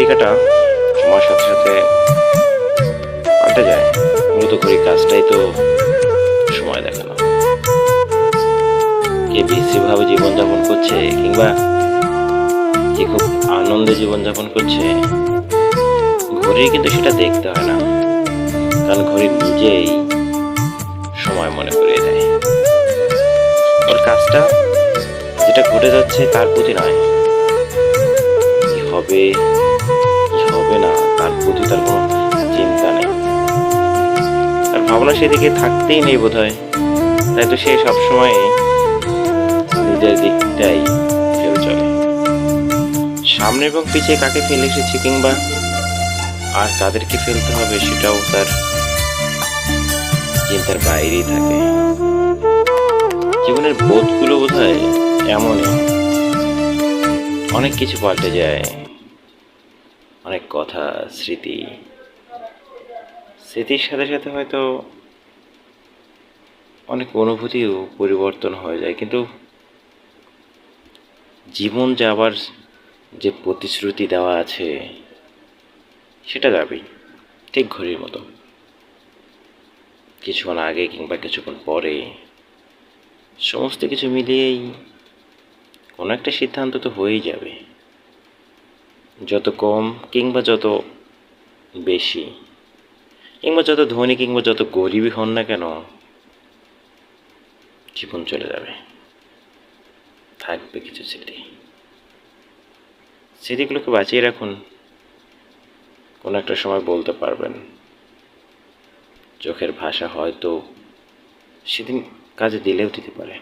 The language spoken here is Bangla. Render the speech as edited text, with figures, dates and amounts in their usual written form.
তালিকাটা সময়ের সাথে সাথে পাল্টে যায়। মূলত ঘড়ির কাজটাই তো সময় দেখানো। কে বিশ্রীভাবে জীবনযাপন করছে কিংবা কে খুব আনন্দে জীবনযাপন করছে, ঘড়ির কিন্তু সেটা দেখতে হয় না, কারণ ঘড়ি নিজেই সময় মনে করিয়ে দেয়। ওর কাজটা যেটা ঘটে যাচ্ছে তার প্রতি নয়, কি হবে কি হবে না তার প্রতি তার কোনো চিন্তা নেই। তার ভাবনা সেদিকে থাকতেই নেই বোধ হয়। তাই তো সে সবসময় নিজের দিকটাই ফেলে চলে। সামনে এবং পিছিয়ে কাকে ফেলে এসেছে কিংবা আর কাদেরকে ফেলতে হবে সেটাও তার চিন্তার বাইরেই থাকে। জীবনের বোধগুলো বোধ হয় এমনই, অনেক কিছু পাল্টে যায়, অনেক কথা, স্মৃতির সাথে সাথে হয়তো অনেক অনুভূতিও পরিবর্তন হয়ে যায়, কিন্তু জীবন যাবার যে প্রতিশ্রুতি দেওয়া আছে সেটা যাবেই, ঠিক ঘড়ির মতো। কিছুক্ষণ আগে কিংবা কিছুক্ষণ পরে সমস্ত কিছু মিলিয়েই কোনো একটা সিদ্ধান্ত তো হয়েই যাবে। যত কম কিংবা যত বেশি, কিংবা যত ধনী কিংবা যত গরিবই হন না কেন, জীবন চলে যাবে, থাকবে কিছু স্মৃতিগুলোকে বাঁচিয়ে রাখুন। কোনো একটা সময় বলতে পারবেন, চোখের ভাষা হয়তো সেদিন কাজে দিলেও দিতে পারে।